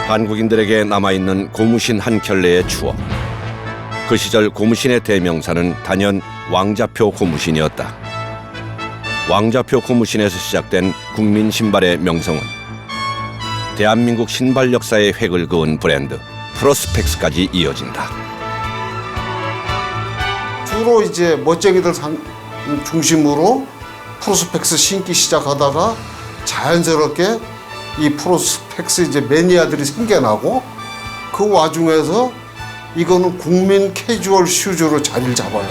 한국인들에게 남아있는 고무신 한 켤레의 추억. 그 시절 고무신의 대명사는 단연 왕자표 고무신이었다. 왕자표 고무신에서 시작된 국민 신발의 명성은 대한민국 신발 역사의 획을 그은 브랜드 프로스펙스까지 이어진다. 주로 이제 멋쟁이들 중심으로 프로스펙스 신기 시작하다가 자연스럽게 이 프로스펙스 이제 매니아들이 생겨나고 그 와중에서 이거는 국민 캐주얼 슈즈로 자리를 잡아요.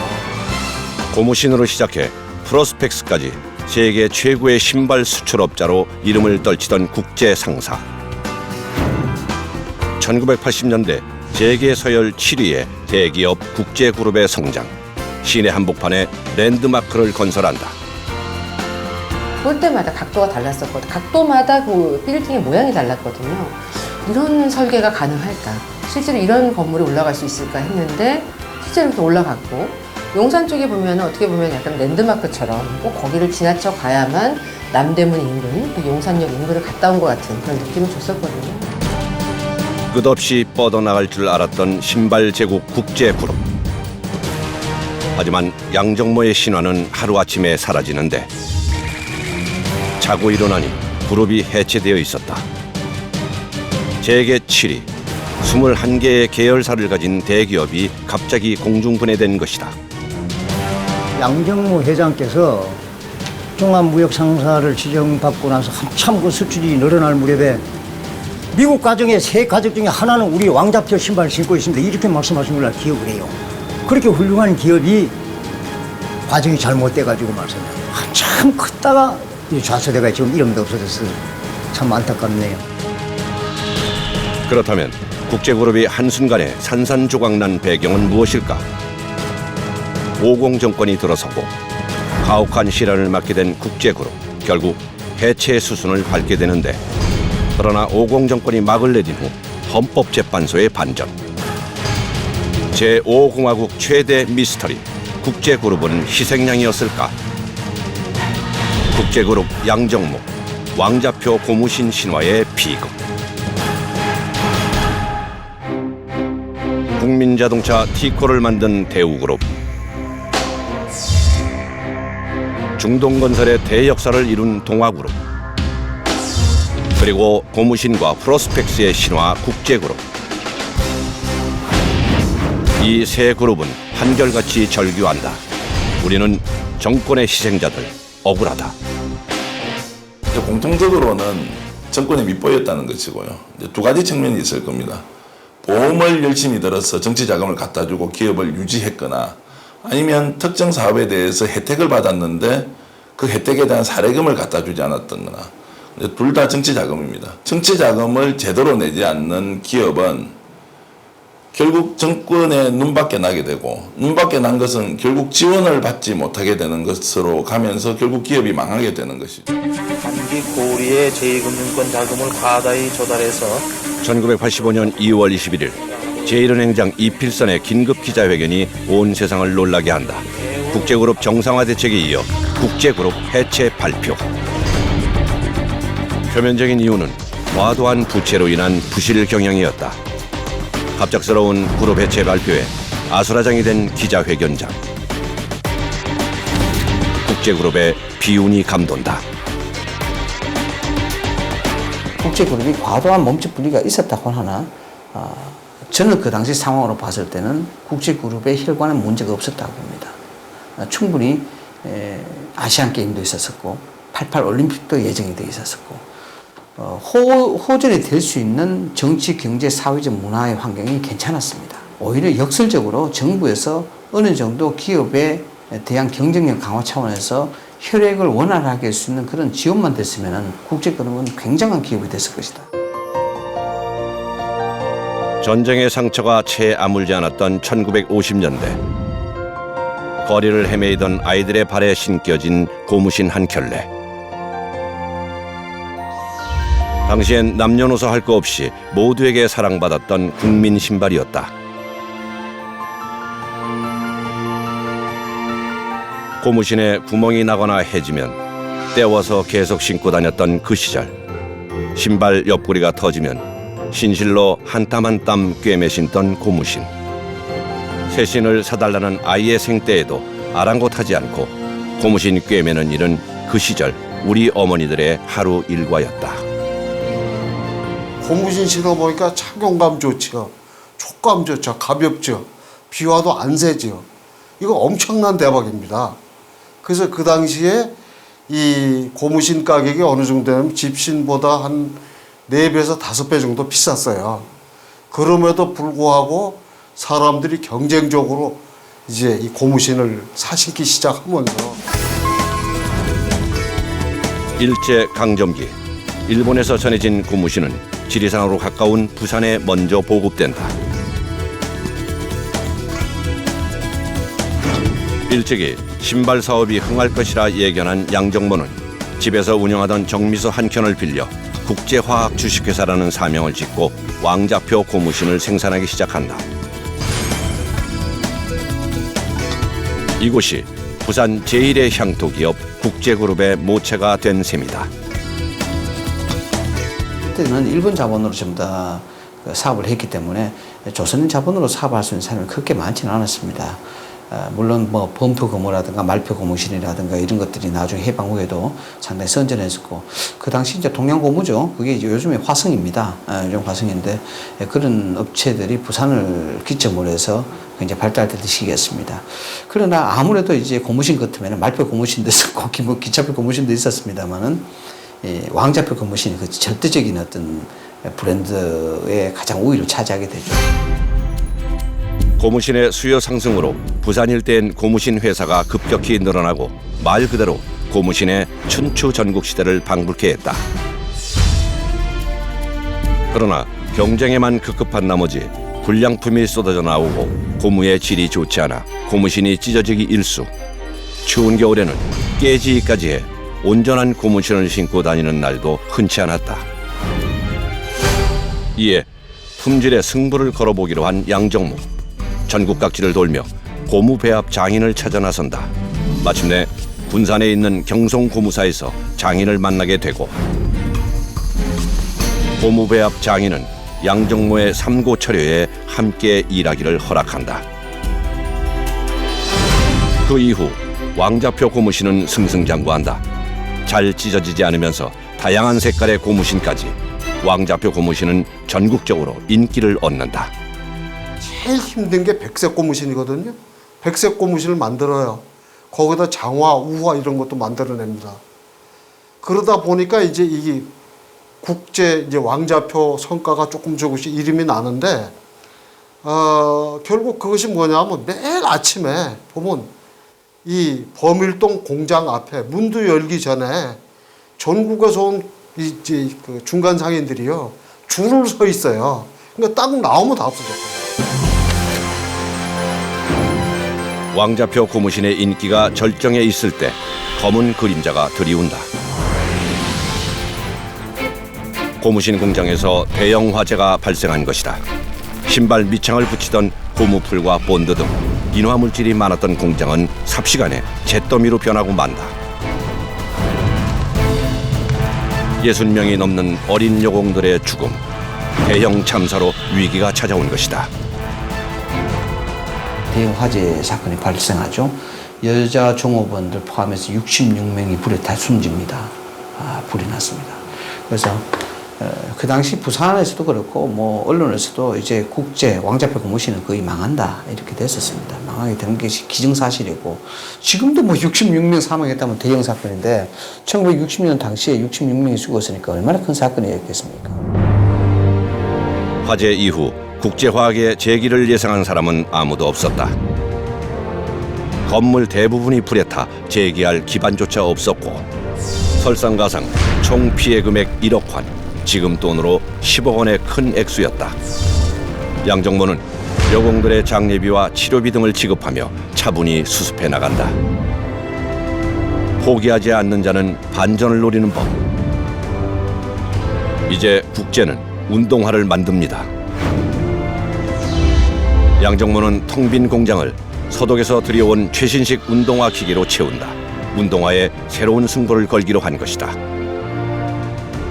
고무신으로 시작해 프로스펙스까지 세계 최고의 신발 수출업자로 이름을 떨치던 국제 상사. 1980년대 세계 서열 7위의 대기업 국제그룹의 성장. 시내 한복판에 랜드마크를 건설한다. 볼 때마다 각도가 달랐었거든. 각도마다 그 빌딩의 모양이 달랐거든요. 이런 설계가 가능할까? 실제로 이런 건물이 올라갈 수 있을까 했는데 실제로 이렇게 올라갔고, 용산 쪽에 보면 어떻게 보면 약간 랜드마크처럼 꼭 거기를 지나쳐 가야만 남대문 인근, 그 용산역 인근을 갔다 온 것 같은 그런 느낌을 줬었거든요. 끝없이 뻗어나갈 줄 알았던 신발 제국 국제그룹. 하지만 양정모의 신화는 하루아침에 사라지는데 자고 일어나니 그룹이 해체되어 있었다. 세계 7위, 21개의 계열사를 가진 대기업이 갑자기 공중분해된 것이다. 양정모 회장께서 종합무역상사를 지정받고 나서 한참 그 수출이 늘어날 무렵에 미국 가정의 세 가족 중에 하나는 우리 왕자표 신발을 신고 있습니다. 이렇게 말씀하신 걸로 기억을 해요. 그렇게 훌륭한 기업이 과정이 잘못돼가지고 말씀해요. 한참 컸다가 좌초대가 지금 이름도 없어졌어요. 참 안타깝네요. 그렇다면 국제그룹이 한순간에 산산조각난 배경은 무엇일까? 50 정권이 들어서고 가혹한 시련을 맞게 된 국제그룹. 결국 해체 수순을 밟게 되는데, 그러나 50 정권이 막을 내린 후 헌법재판소의 반전. 제5공화국 최대 미스터리. 국제그룹은 희생양이었을까? 국제그룹 양정모, 왕자표 고무신 신화의 비극. 국민자동차 T코를 만든 대우그룹, 중동건설의 대역사를 이룬 동아그룹, 그리고 고무신과 프로스펙스의 신화 국제그룹. 이 세 그룹은 한결같이 절규한다. 우리는 정권의 희생자들, 억울하다. 공통적으로는 정권이 밑보였다는 것이고요. 이제 두 가지 측면이 있을 겁니다. 보험을 열심히 들어서 정치 자금을 갖다 주고 기업을 유지했거나, 아니면 특정 사업에 대해서 혜택을 받았는데 그 혜택에 대한 사례금을 갖다 주지 않았던 거나, 둘 다 정치 자금입니다. 정치 자금을 제대로 내지 않는 기업은 결국 정권의 눈밖에 나게 되고, 눈밖에 난 것은 결국 지원을 받지 못하게 되는 것으로 가면서 결국 기업이 망하게 되는 것이죠. 단기 고리의 제2금융권 자금을 과다히 조달해서 1985년 2월 21일 제1은행장 이필선의 긴급 기자회견이 온 세상을 놀라게 한다. 국제그룹 정상화 대책에 이어 국제그룹 해체 발표. 표면적인 이유는 과도한 부채로 인한 부실 경영이었다. 갑작스러운 그룹 해체 발표에 아수라장이 된 기자회견장. 국제그룹의 비운이 감돈다. 국제그룹이 과도한 몸집 분리가 있었다고 하나, 저는 그 당시 상황으로 봤을 때는 국제그룹의 혈관에 문제가 없었다고 봅니다. 충분히 아시안게임도 있었었고 88 올림픽도 예정이 돼 있었었고, 호전이 될 수 있는 정치, 경제, 사회적, 문화의 환경이 괜찮았습니다. 오히려 역설적으로 정부에서 어느 정도 기업에 대한 경쟁력 강화 차원에서 혈액을 원활하게 할 수 있는 그런 지원만 됐으면 국제그룹은 굉장한 기업이 됐을 것이다. 전쟁의 상처가 채 아물지 않았던 1950년대. 거리를 헤매이던 아이들의 발에 신겨진 고무신 한 켤레. 당시엔 남녀노소 할 거 없이 모두에게 사랑받았던 국민 신발이었다. 고무신에 구멍이 나거나 해지면 떼워서 계속 신고 다녔던 그 시절. 신발 옆구리가 터지면 신실로 한 땀 한 땀 꿰매 신던 고무신. 새 신을 사달라는 아이의 생때에도 아랑곳하지 않고 고무신 꿰매는 일은 그 시절 우리 어머니들의 하루 일과였다. 고무신 신어보니까 착용감 좋죠. 촉감 좋죠. 가볍죠. 비와도 안 새죠. 이거 엄청난 대박입니다. 그래서 그 당시에 이 고무신 가격이 어느 정도냐면 집신보다 한 4배에서 5배 정도 비쌌어요. 그럼에도 불구하고 사람들이 경쟁적으로 이제 이 고무신을 사신기 시작하면서 일제 강점기 일본에서 전해진 고무신은 지리산으로 가까운 부산에 먼저 보급된다. 일찍이 신발 사업이 흥할 것이라 예견한 양정모는 집에서 운영하던 정미소 한 켠을 빌려 국제화학 주식회사라는 사명을 짓고 왕자표 고무신을 생산하기 시작한다. 이곳이 부산 제1의 향토 기업 국제그룹의 모체가 된 셈이다. 그때는 일본 자본으로 전부 다 사업을 했기 때문에 조선 자본으로 사업할 수 있는 사람이 그렇게 많지는 않았습니다. 물론 뭐 범표 고무라든가 말표 고무신이라든가 이런 것들이 나중에 해방 후에도 상당히 선전했었고, 그 당시 이제 동양 고무죠. 그게 이제 요즘에 화성입니다. 요즘 화성인데 그런 업체들이 부산을 기점으로 해서 굉장히 발달된 시기였습니다. 그러나 아무래도 이제 고무신 같으면 말표 고무신도 있었고 기차표 고무신도 있었습니다만은 왕자표 고무신이 그 절대적인 어떤 브랜드의 가장 우위를 차지하게 되죠. 고무신의 수요 상승으로 부산 일대엔 고무신 회사가 급격히 늘어나고 말 그대로 고무신의 춘추 전국 시대를 방불케 했다. 그러나 경쟁에만 급급한 나머지 불량품이 쏟아져 나오고 고무의 질이 좋지 않아 고무신이 찢어지기 일쑤. 추운 겨울에는 깨지기까지 해 온전한 고무신을 신고 다니는 날도 흔치 않았다. 이에 품질의 승부를 걸어보기로 한 양정모. 전국 각지를 돌며 고무 배합 장인을 찾아 나선다. 마침내 군산에 있는 경송 고무사에서 장인을 만나게 되고, 고무 배합 장인은 양정모의 삼고 철여에 함께 일하기를 허락한다. 그 이후 왕자표 고무신은 승승장구한다. 잘 찢어지지 않으면서 다양한 색깔의 고무신까지 왕자표 고무신은 전국적으로 인기를 얻는다. 제일 힘든 게 백색 고무신이거든요. 백색 고무신을 만들어요. 거기다 장화, 우화 이런 것도 만들어냅니다. 그러다 보니까 이제 이게 국제 이제 왕자표 성과가 조금씩 이름이 나는데, 결국 그것이 뭐냐면 매일 아침에 보면 이 범일동 공장 앞에 문도 열기 전에 전국에서 온 이제 그 중간 상인들이요 줄을 서 있어요. 그러니까 딱 나오면 다 없어졌어요. 왕자표 고무신의 인기가 절정에 있을 때 검은 그림자가 드리운다. 고무신 공장에서 대형 화재가 발생한 것이다. 신발 밑창을 붙이던 고무풀과 본드 등 인화물질이 많았던 공장은 삽시간에 잿더미로 변하고 만다. 60명이 넘는 어린 여공들의 죽음, 대형 참사로 위기가 찾아온 것이다. 대형 화재 사건이 발생하죠. 여자 종업원들 포함해서 66명이 불에 다 숨집니다. 불이 났습니다. 그래서 그 당시 부산에서도 그렇고 뭐 언론에서도 이제 국제 왕자표 고무신은 거의 망한다 이렇게 됐었습니다. 망하게 된 것이 기정사실이고, 지금도 뭐 66명 사망했다면 대형 사건인데 1960년 당시에 66명이 죽었으니까 얼마나 큰 사건이었겠습니까? 화재 이후 국제화학의 재기를 예상한 사람은 아무도 없었다. 건물 대부분이 불에 타 재기할 기반조차 없었고, 설상가상 총 피해 금액 1억 원, 지금 돈으로 10억 원의 큰 액수였다. 양정모는 여공들의 장례비와 치료비 등을 지급하며 차분히 수습해 나간다. 포기하지 않는 자는 반전을 노리는 법. 이제 국제는 운동화를 만듭니다. 양정모는 텅 빈 공장을 서독에서 들여온 최신식 운동화 기계로 채운다. 운동화에 새로운 승부를 걸기로 한 것이다.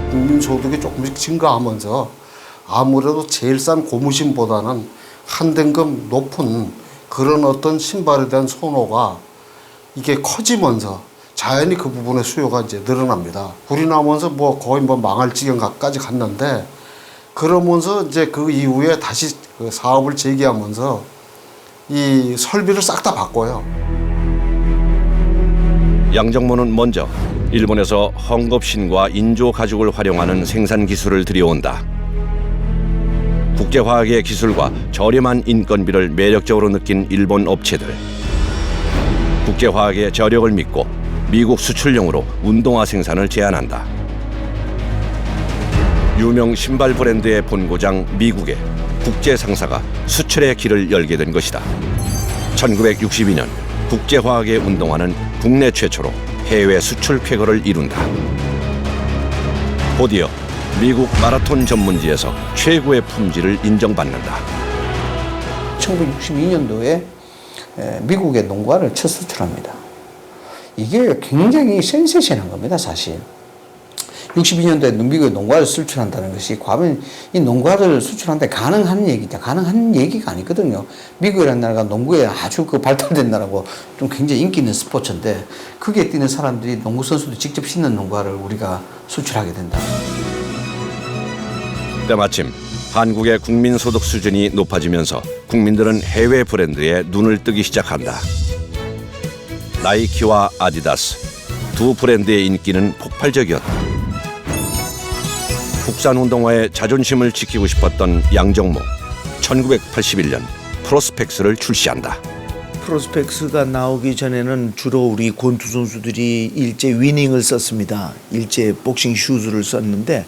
국민소득이 조금씩 증가하면서 아무래도 제일 싼 고무신보다는 한 등급 높은 그런 어떤 신발에 대한 선호가 이게 커지면서 자연히 그 부분의 수요가 이제 늘어납니다. 불이 나면서 뭐 거의 뭐 망할 지경까지 갔는데 그러면서 이제 그 이후에 다시 그 사업을 재개하면서 이 설비를 싹 다 바꿔요. 양정모는 먼저 일본에서 헝겊신과 인조 가죽을 활용하는 생산 기술을 들여온다. 국제화학의 기술과 저렴한 인건비를 매력적으로 느낀 일본 업체들. 국제화학의 저력을 믿고 미국 수출용으로 운동화 생산을 제안한다. 유명 신발 브랜드의 본고장 미국에 국제 상사가 수출의 길을 열게 된 것이다. 1962년 국제화학의 운동화는 국내 최초로 해외 수출 쾌거를 이룬다. 곧이어 미국 마라톤 전문지에서 최고의 품질을 인정받는다. 1962년도에 미국의 농구화를 첫 수출합니다. 이게 굉장히 센세이션한 겁니다, 사실. 62년도에 미국의 농구화를 수출한다는 것이 과연 이 농구화를 수출하는데 가능한 얘기가 아니거든요. 미국이라는 나라가 농구에 아주 그 발달된 나라고 좀 굉장히 인기 있는 스포츠인데 거기에 뛰는 사람들이 농구 선수도 직접 신는 농구화를 우리가 수출하게 된다. 때마침 한국의 국민소득 수준이 높아지면서 국민들은 해외 브랜드에 눈을 뜨기 시작한다. 나이키와 아디다스 두 브랜드의 인기는 폭발적이었다. 국산 운동화의 자존심을 지키고 싶었던 양정모, 1981년 프로스펙스를 출시한다. 프로스펙스가 나오기 전에는 주로 우리 권투 선수들이 일제 위닝을 썼습니다. 일제 복싱 슈즈를 썼는데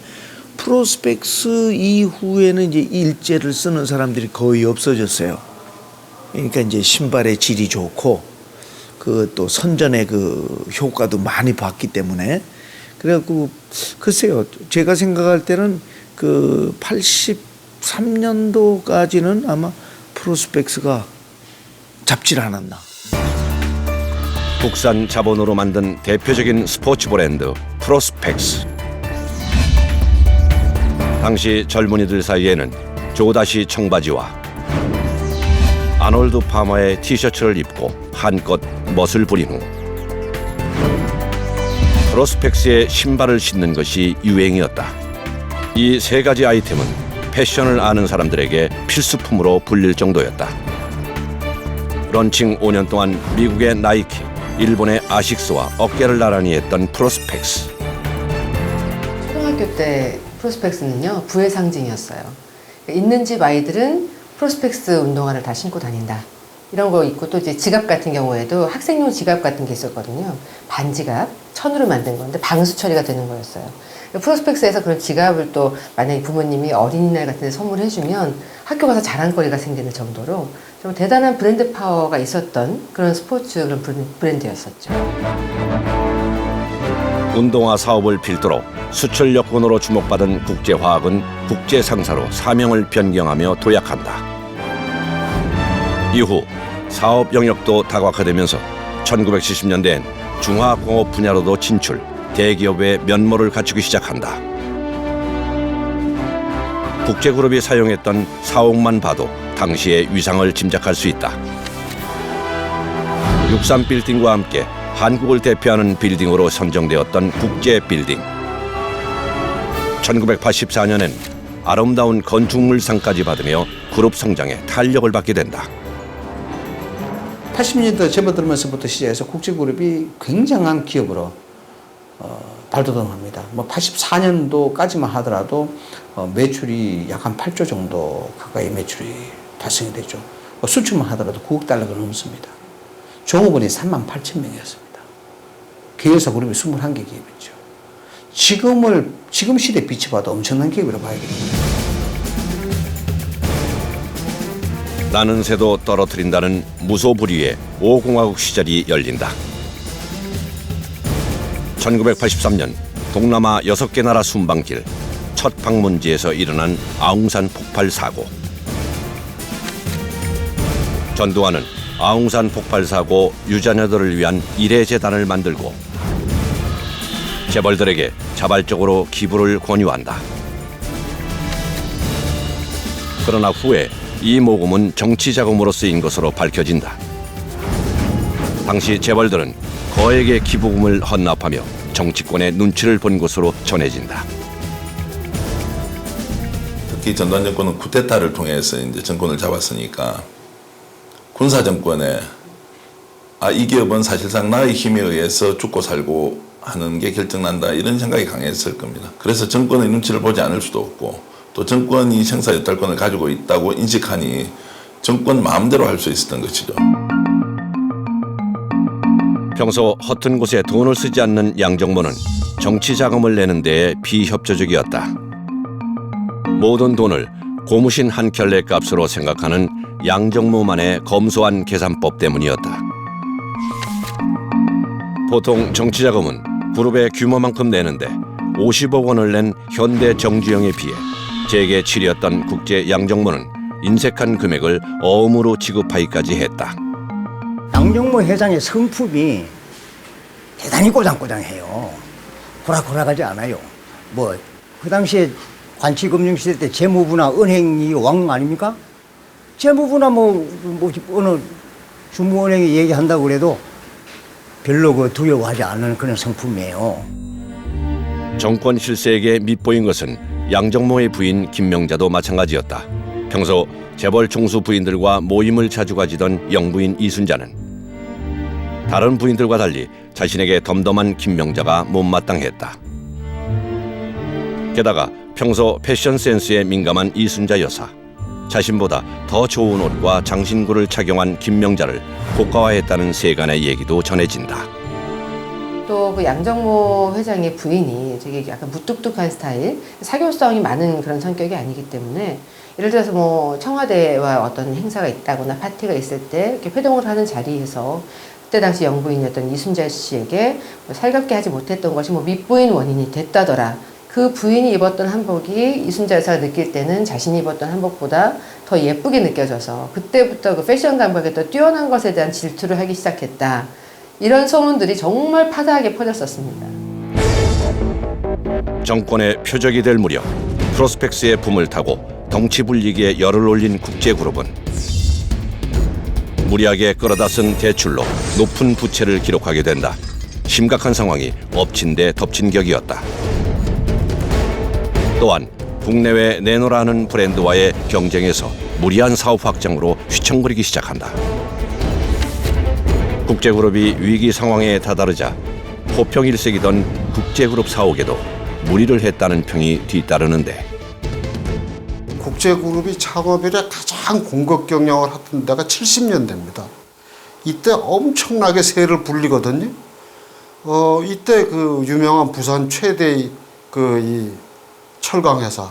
프로스펙스 이후에는 이제 일제를 쓰는 사람들이 거의 없어졌어요. 그러니까 이제 신발의 질이 좋고 그 또 선전의 그 효과도 많이 봤기 때문에 그래갖고 글쎄요, 제가 생각할 때는 그 83년도까지는 아마 프로스펙스가 잡질 않았나. 국산 자본으로 만든 대표적인 스포츠 브랜드 프로스펙스. 당시 젊은이들 사이에는 조다시 청바지와 아놀드 파머의 티셔츠를 입고 한껏 멋을 부린 후 프로스펙스의 신발을 신는 것이 유행이었다. 이 세 가지 아이템은 패션을 아는 사람들에게 필수품으로 불릴 정도였다. 런칭 5년 동안 미국의 나이키, 일본의 아식스와 어깨를 나란히 했던 프로스펙스. 초등학교 때 프로스펙스는요, 부의 상징이었어요. 있는 집 아이들은 프로스펙스 운동화를 다 신고 다닌다. 이런 거 있고 또 이제 지갑 같은 경우에도 학생용 지갑 같은 게 있었거든요. 반지갑, 천으로 만든 건데 방수 처리가 되는 거였어요. 프로스펙스에서 그런 지갑을 또 만약에 부모님이 어린이날 같은 데 선물해주면 학교 가서 자랑거리가 생기는 정도로 좀 대단한 브랜드 파워가 있었던 그런 스포츠 그런 브랜드였었죠. 운동화 사업을 필두로 수출 여건으로 주목받은 국제화학은 국제상사로 사명을 변경하며 도약한다. 이후 사업 영역도 다각화되면서 1970년대엔 중화공업 분야로도 진출, 대기업의 면모를 갖추기 시작한다. 국제그룹이 사용했던 사옥만 봐도 당시의 위상을 짐작할 수 있다. 63빌딩과 함께 한국을 대표하는 빌딩으로 선정되었던 국제빌딩. 1984년엔 아름다운 건축물상까지 받으며 그룹 성장에 탄력을 받게 된다. 80년대 접어들면서부터 시작해서 국제그룹이 굉장한 기업으로 발돋움합니다. 뭐 84년도까지만 하더라도 매출이 약 한 8조 정도 가까이 매출이 달성이 되죠. 수출만 하더라도 9억 달러가 넘습니다. 종업원이 38,000명이었습니다. 계열사 그룹이 21개 기업이죠. 지금 시대 빛이 봐도 엄청난 기업이라고 봐야 됩니다. 나는 새도 떨어뜨린다는 무소불위의 5공화국 시절이 열린다. 1983년 동남아 6개 나라 순방길 첫 방문지에서 일어난 아웅산 폭발 사고. 전두환은 아웅산 폭발 사고 유자녀들을 위한 일회재단을 만들고 재벌들에게 자발적으로 기부를 권유한다. 그러나 후에 이 모금은 정치 자금으로 쓰인 것으로 밝혀진다. 당시 재벌들은 거액의 기부금을 헌납하며 정치권의 눈치를 본 것으로 전해진다. 특히 전두환 정권은 쿠데타를 통해서 이제 정권을 잡았으니까 군사 정권에 이 기업은 사실상 나의 힘에 의해서 죽고 살고 하는 게 결정난다 이런 생각이 강했을 겁니다. 그래서 정권의 눈치를 보지 않을 수도 없고 또 정권이 생사 여탈권을 가지고 있다고 인식하니 정권 마음대로 할 수 있었던 것이죠. 평소 허튼 곳에 돈을 쓰지 않는 양정모는 정치 자금을 내는 데에 비협조적이었다. 모든 돈을 고무신 한 켤레 값으로 생각하는 양정모만의 검소한 계산법 때문이었다. 보통 정치 자금은 그룹의 규모만큼 내는데 50억 원을 낸 현대 정주영에 비해 재계 7위였던 국제 양정모는 인색한 금액을 어음으로 지급하기까지 했다. 양정모 회장의 성품이 대단히 꼬장꼬장해요. 호락호락하지 않아요. 뭐 그 당시에 관치금융시대 때 재무부나 은행이 왕 아닙니까? 재무부나 어느 중무은행이 얘기한다고 그래도 별로 두려워하지 않는 그런 성품이에요. 정권 실세에게 밉보인 것은 양정모의 부인 김명자도 마찬가지였다. 평소 재벌 총수 부인들과 모임을 자주 가지던 영부인 이순자는 다른 부인들과 달리 자신에게 덤덤한 김명자가 못마땅했다. 게다가 평소 패션 센스에 민감한 이순자 여사, 자신보다 더 좋은 옷과 장신구를 착용한 김명자를 고가화했다는 세간의 얘기도 전해진다. 또 그 양정모 회장의 부인이 되게 약간 무뚝뚝한 스타일, 사교성이 많은 그런 성격이 아니기 때문에 예를 들어서 뭐 청와대와 어떤 행사가 있다거나 파티가 있을 때 이렇게 회동을 하는 자리에서 그때 당시 영부인이었던 이순자 씨에게 살갑게 하지 못했던 것이 밉보인 원인이 됐다더라. 그 부인이 입었던 한복이 이순자 여사가 느낄 때는 자신이 입었던 한복보다 더 예쁘게 느껴져서 그때부터 그 패션 감각에 더 뛰어난 것에 대한 질투를 하기 시작했다. 이런 소문들이 정말 파다하게 퍼졌었습니다. 정권의 표적이 될 무렵 프로스펙스의 붐을 타고 덩치 불리기에 열을 올린 국제그룹은 무리하게 끌어다 쓴 대출로 높은 부채를 기록하게 된다. 심각한 상황이 엎친 데 덮친 격이었다. 또한 국내외 내노라는 브랜드와의 경쟁에서 무리한 사업 확장으로 휘청거리기 시작한다. 국제그룹이 위기 상황에 다다르자 호평일색이던 국제그룹 사옥에도 무리를 했다는 평이 뒤따르는데 국제그룹이 창업 이래 가장 공급 경영을 했던 데가 70년대입니다. 이때 엄청나게 세를 불리거든요. 이때 그 유명한 부산 최대의 이 철강회사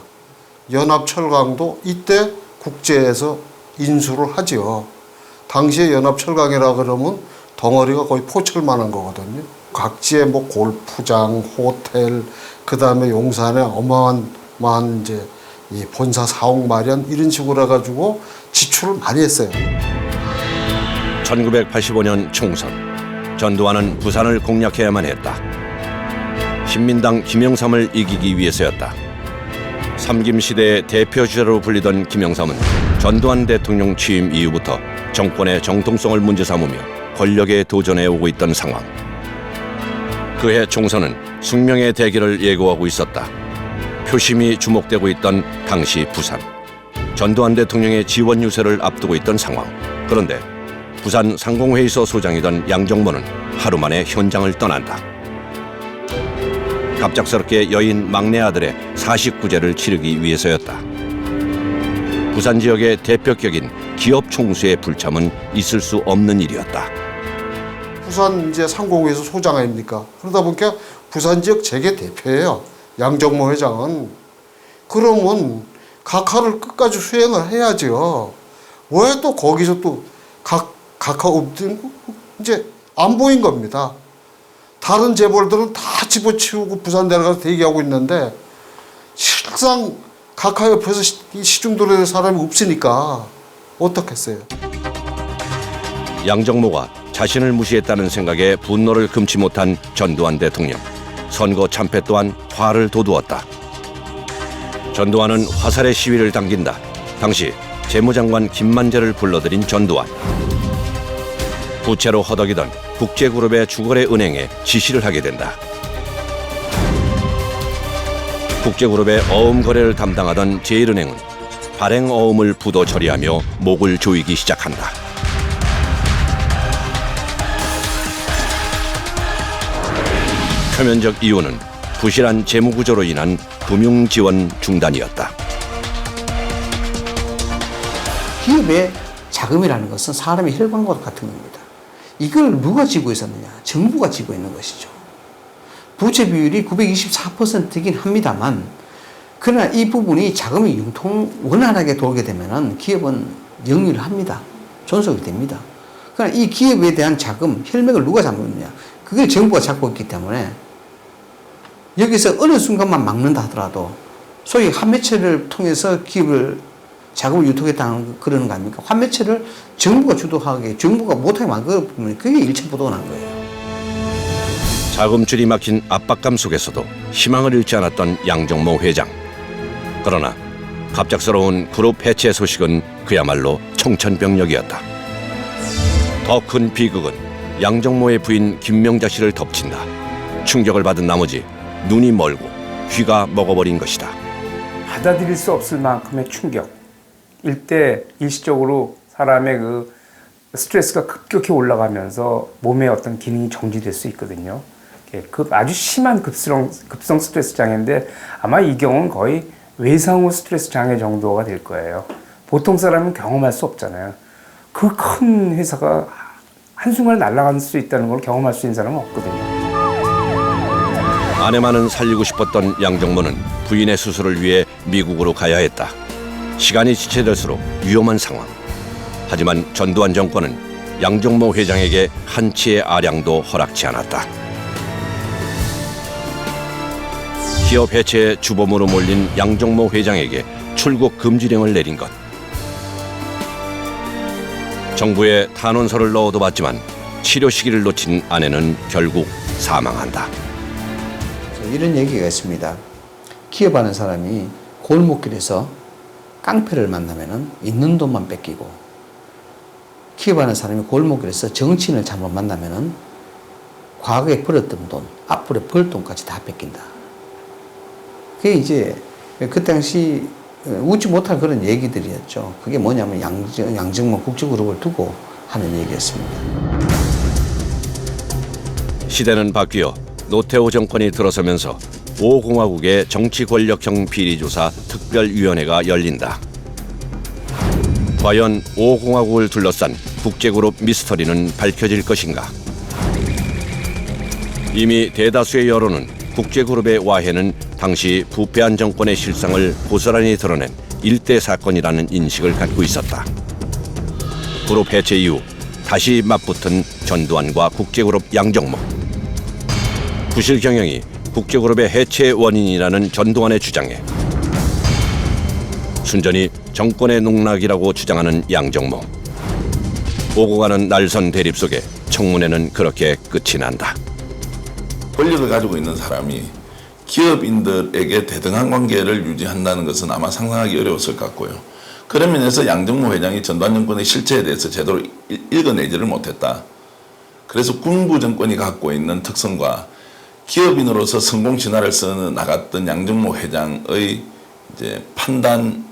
연합철강도 이때 국제에서 인수를 하지요. 당시에 연합철강이라 그러면 덩어리가 거의 포철만한 거거든요. 각지의 뭐 골프장, 호텔, 그 다음에 용산에 어마어마한 이제 이 본사 사옥 마련 이런 식으로 해가지고 지출을 많이 했어요. 1985년 총선, 전두환은 부산을 공략해야만 했다. 신민당 김영삼을 이기기 위해서였다. 삼김시대의 대표 주자로 불리던 김영삼은 전두환 대통령 취임 이후부터 정권의 정통성을 문제 삼으며 권력에 도전해 오고 있던 상황. 그해 총선은 숙명의 대결을 예고하고 있었다. 표심이 주목되고 있던 당시 부산. 전두환 대통령의 지원 유세를 앞두고 있던 상황. 그런데 부산 상공회의소 소장이던 양정모는 하루 만에 현장을 떠난다. 갑작스럽게 여인 막내 아들의 49제를 치르기 위해서였다. 부산 지역의 대표격인 기업 총수의 불참은 있을 수 없는 일이었다. 부산 이제 상공회의소 소장 아닙니까? 그러다 보니까 부산 지역 재계 대표예요. 양정모 회장은. 그러면 각하를 끝까지 수행을 해야죠. 왜 또 거기서 또 각하 없던 이제 안 보인 겁니다. 다른 재벌들은 다 집어치우고 부산 내려가서 대기하고 있는데 실상 각하 옆에서 시중들어야 될 사람이 없으니까 어떻겠어요? 양정모가 자신을 무시했다는 생각에 분노를 금치 못한 전두환 대통령. 선거 참패 또한 화를 돋우었다. 전두환은 화살의 시위를 당긴다. 당시 재무장관 김만재를 불러들인 전두환. 부채로 허덕이던 국제그룹의 주거래 은행에 지시를 하게 된다. 국제그룹의 어음 거래를 담당하던 제1은행은 발행 어음을 부도 처리하며 목을 조이기 시작한다. 표면적 이유는 부실한 재무구조로 인한 금융지원 중단이었다. 기업의 자금이라는 것은 사람의 혈관과 같은 겁니다. 이걸 누가 쥐고 있었느냐? 정부가 쥐고 있는 것이죠. 부채 비율이 924%이긴 합니다만, 그러나 이 부분이 자금이 원활하게 돌게 되면은 기업은 영위를 합니다. 존속이 됩니다. 그러나 이 기업에 대한 자금, 혈맥을 누가 잡고 있느냐? 그걸 정부가 잡고 있기 때문에 여기서 어느 순간만 막는다 하더라도 소위 환매체를 통해서 기업을 자금을 유통했다는 그러는 거 아닙니까? 환매체를 정부가 주도하게, 정부가 못하게 만들어보면 그게 일체부도난 거예요. 자금줄이 막힌 압박감 속에서도 희망을 잃지 않았던 양정모 회장. 그러나 갑작스러운 그룹 해체 소식은 그야말로 청천벽력이었다. 더 큰 비극은 양정모의 부인 김명자 씨를 덮친다. 충격을 받은 나머지 눈이 멀고 귀가 먹어버린 것이다. 받아들일 수 없을 만큼의 충격. 일대 일시적으로 사람의 그 스트레스가 급격히 올라가면서 몸의 어떤 기능이 정지될 수 있거든요. 그 아주 심한 급성 스트레스 장애인데 아마 이 경우는 거의 외상후 스트레스 장애 정도가 될 거예요. 보통 사람은 경험할 수 없잖아요. 그 큰 회사가 한순간에 날아갈 수 있다는 걸 경험할 수 있는 사람은 없거든요. 아내만은 살리고 싶었던 양정모는 부인의 수술을 위해 미국으로 가야 했다. 시간이 지체될수록 위험한 상황. 하지만 전두환 정권은 양정모 회장에게 한치의 아량도 허락치 않았다. 기업 해체의 주범으로 몰린 양정모 회장에게 출국 금지령을 내린 것. 정부에 탄원서를 넣어도 봤지만 치료 시기를 놓친 아내는 결국 사망한다. 이런 얘기가 있습니다. 기업하는 사람이 골목길에서 깡패를 만나면은 있는 돈만 뺏기고, 기업하는 사람이 골목길에서 정치인을 잘못 만나면은 과거에 벌었던 돈, 앞으로 벌 돈까지 다 뺏긴다. 그게 이제 그 당시 웃지 못할 그런 얘기들이었죠. 그게 뭐냐면 양정모 국제그룹을 두고 하는 얘기였습니다. 시대는 바뀌어 노태우 정권이 들어서면서 5공화국의 정치 권력형 비리조사 특별위원회가 열린다. 과연 5공화국을 둘러싼 국제그룹 미스터리는 밝혀질 것인가? 이미 대다수의 여론은 국제그룹의 와해는 당시 부패한 정권의 실상을 고스란히 드러낸 일대 사건이라는 인식을 갖고 있었다. 그룹 해체 이후 다시 맞붙은 전두환과 국제그룹 양정모. 부실 경영이 국제그룹의 해체 원인이라는 전두환의 주장에 순전히 정권의 농락이라고 주장하는 양정모. 오고 가는 날선 대립 속에 청문회는 그렇게 끝이 난다. 권력을 가지고 있는 사람이 기업인들에게 대등한 관계를 유지한다는 것은 아마 상상하기 어려웠을 것 같고요. 그런 면에서 양정모 회장이 전두환 정권의 실체에 대해서 제대로 읽어내지를 못했다. 그래서 군부 정권이 갖고 있는 특성과 기업인으로서 성공 진화를 써 나갔던 양정모 회장의 이제 판단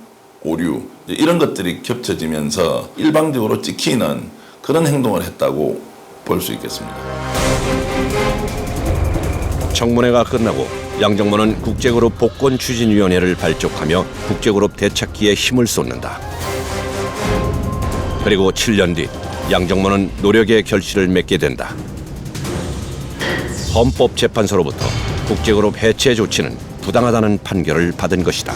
오류, 이런 것들이 겹쳐지면서 일방적으로 찍히는 그런 행동을 했다고 볼 수 있겠습니다. 청문회가 끝나고 양정모는 국제그룹 복권추진위원회를 발족하며 국제그룹 되찾기에 힘을 쏟는다. 그리고 7년 뒤 양정모는 노력의 결실을 맺게 된다. 헌법재판소로부터 국제그룹 해체 조치는 부당하다는 판결을 받은 것이다.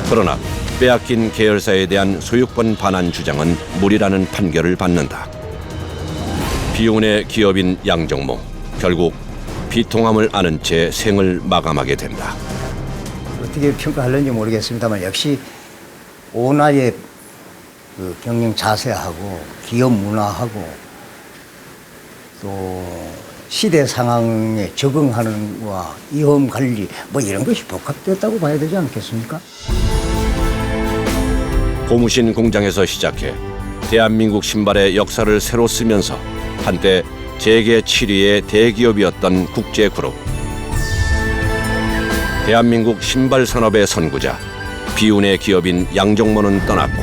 그러나 빼앗긴 계열사에 대한 소유권 반환 주장은 무리라는 판결을 받는다. 비운의 기업인 양정모, 결국 비통함을 안은 채 생을 마감하게 된다. 어떻게 평가하는지 모르겠습니다만 역시 온화의 그 경영 자세하고 기업 문화하고 또 시대 상황에 적응하는 거와 위험 관리 뭐 이런 것이 복합됐다고 봐야 되지 않겠습니까? 고무신 공장에서 시작해 대한민국 신발의 역사를 새로 쓰면서 한때 세계 7위의 대기업이었던 국제그룹. 대한민국 신발 산업의 선구자, 비운의 기업인 양정모는 떠났고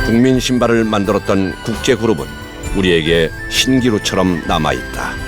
국민 신발을 만들었던 국제그룹은 우리에게 신기루처럼 남아있다.